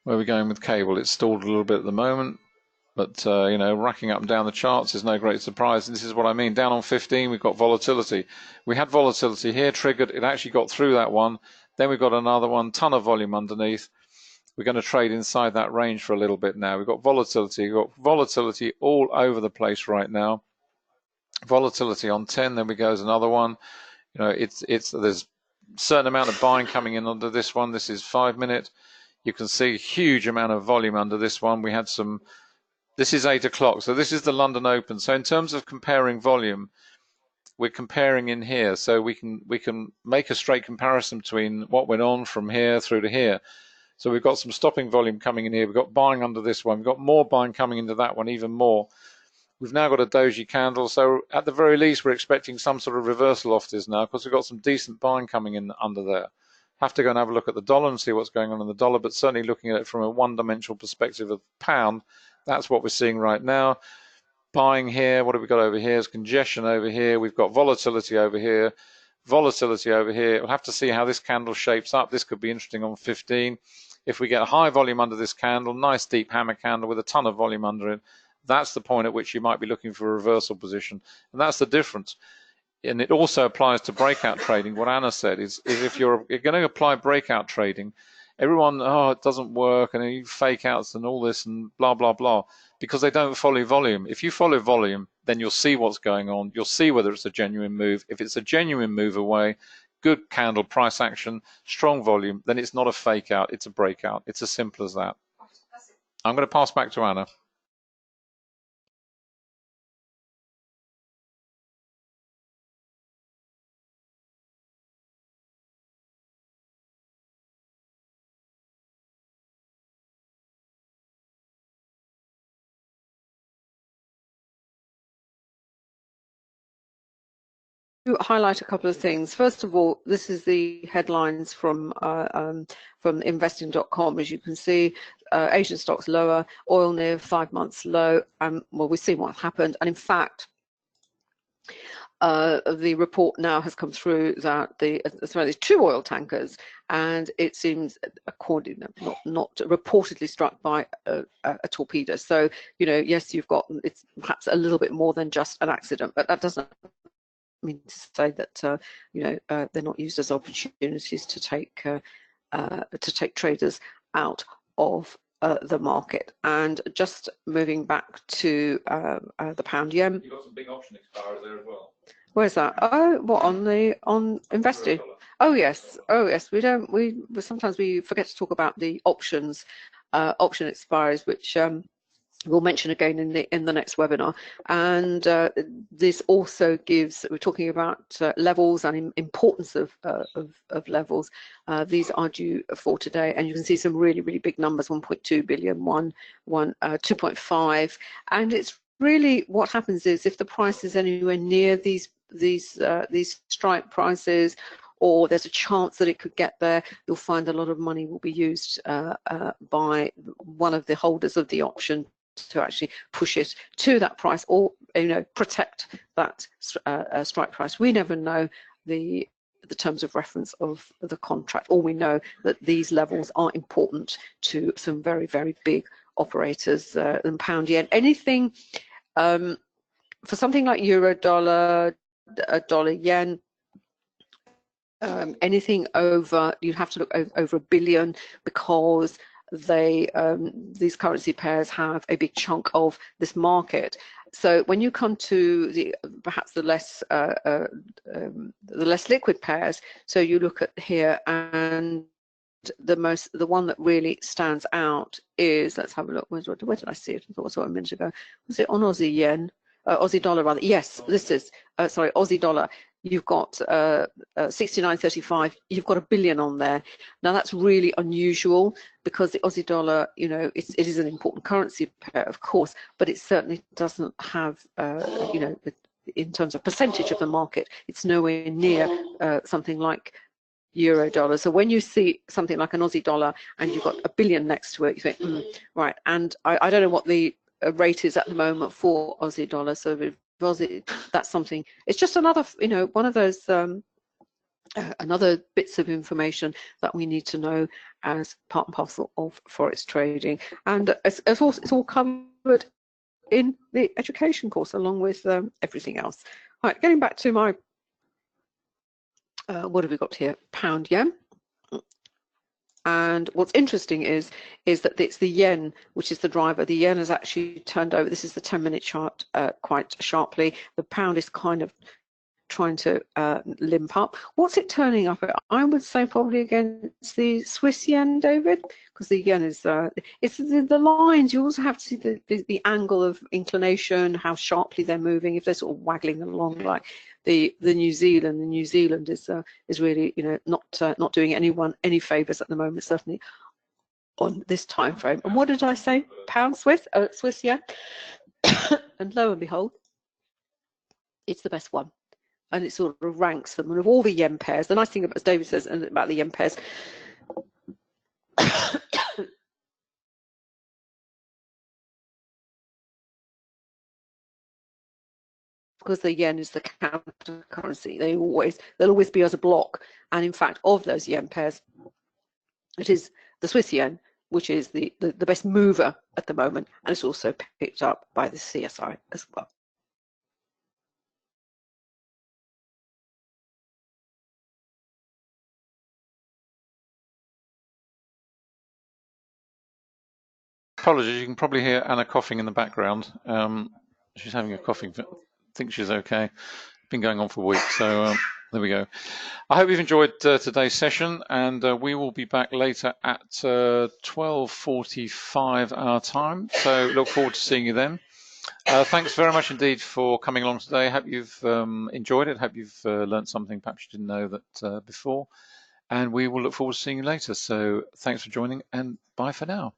Where are we going with cable? It's stalled a little bit at the moment. But, racking up and down the charts is no great surprise. And this is what I mean. Down on 15, we've got volatility. We had volatility here, triggered. It actually got through that one. Then we've got another one, ton of volume underneath. We're going to trade inside that range for a little bit now. We've got volatility. We've got volatility all over the place right now. Volatility on 10, then we go as another one. There's a certain amount of buying coming in under this one. This is 5 minute. You can see a huge amount of volume under this one. We had some... This is 8 o'clock, so this is the London Open. So in terms of comparing volume, we're comparing in here. So we can make a straight comparison between what went on from here through to here. So we've got some stopping volume coming in here. We've got buying under this one. We've got more buying coming into that one, even more. We've now got a doji candle. So at the very least, we're expecting some sort of reversal off this now, because we've got some decent buying coming in under there. Have to go and have a look at the dollar and see what's going on in the dollar, but certainly looking at it from a one-dimensional perspective of pound, That's what we're seeing right now. Buying here, what have we got over here? There's congestion over here. We've got volatility over here, volatility over here. We'll have to see how this candle shapes up. This could be interesting on 15. If we get a high volume under this candle, nice deep hammer candle with a ton of volume under it, that's the point at which you might be looking for a reversal position. And that's the difference. And it also applies to breakout trading. What Anna said is if you're going to apply breakout trading, everyone, oh, it doesn't work, and you fake outs and all this and blah, blah, blah, because they don't follow volume. If you follow volume, then you'll see what's going on. You'll see whether it's a genuine move. If it's a genuine move away, good candle, price action, strong volume, then it's not a fake out, it's a breakout. It's as simple as that. I'm going to pass back to Anna. Highlight a couple of things. First of all, this is the headlines from investing.com. As you can see, Asian stocks lower, oil near 5 months low. Well, we've seen what happened, and in fact, the report now has come through that there's 2 oil tankers, and it seems, according not reportedly struck by a torpedo. So, you know, yes, it's perhaps a little bit more than just an accident, but that doesn't mean to say that they're not used as opportunities to take traders out of the market. And just moving back to the pound yen. You've got some big option expiries there as well. Where's that? Oh, what, on investing? Oh yes. We sometimes we forget to talk about the options, option expiries, which we'll mention again in the next webinar. And this also gives, we're talking about levels and importance of levels. These are due for today, and you can see some really big numbers: 1.2 billion, 2.5, and it's really what happens is if the price is anywhere near these strike prices, or there's a chance that it could get there, you'll find a lot of money will be used by one of the holders of the option to actually push it to that price, or protect that strike price. We never know the terms of reference of the contract. All we know that these levels are important to some very big operators. And pound yen, anything for something like euro dollar, dollar yen, anything over, you'd have to look over $1 billion, because these currency pairs have a big chunk of this market. So when you come to perhaps the less liquid pairs, so you look at here, and the one that really stands out is, let's have a look, where did I see it? I thought I saw it a minute ago. Was it on Aussie Yen? Aussie dollar rather. Yes, this is sorry, Aussie dollar. You've got 69.35. You've got $1 billion on there. Now that's really unusual, because the Aussie dollar, it is an important currency pair, of course, but it certainly doesn't have, in terms of percentage of the market, it's nowhere near something like euro dollar. So when you see something like an Aussie dollar and you've got $1 billion next to it, you think, right. And I don't know what the rate is at the moment for Aussie dollar. So that's something, it's just another, one of those another bits of information that we need to know as part and parcel of forex trading. And it's all covered in the education course, along with everything else. Right, getting back to my what have we got here? Pound yen. And what's interesting is that it's the yen which is the driver. The yen has actually turned over. This is the 10-minute chart quite sharply. The pound is kind of trying to limp up. What's it turning up at? I would say probably against the Swiss yen, David, because the yen is it's the lines. You also have to see the angle of inclination, how sharply they're moving. If they're sort of waggling along like the New Zealand is really not doing anyone any favors at the moment, certainly on this time frame. And what did I say? Pound Swiss yen, and lo and behold, it's the best one. And it sort of ranks them. And of all the yen pairs, the nice thing about, as David says about the yen pairs, because the yen is the counter currency, they'll always be as a block. And in fact, of those yen pairs, it is the Swiss yen, which is the best mover at the moment, and it's also picked up by the CSI as well. Apologies, you can probably hear Anna coughing in the background. She's having a coughing fit. I think she's okay. Been going on for weeks, so there we go. I hope you've enjoyed today's session, and we will be back later at 12:45 our time. So look forward to seeing you then. Thanks very much indeed for coming along today. Hope you've enjoyed it. Hope you've learned something perhaps you didn't know that before. And we will look forward to seeing you later. So thanks for joining, and bye for now.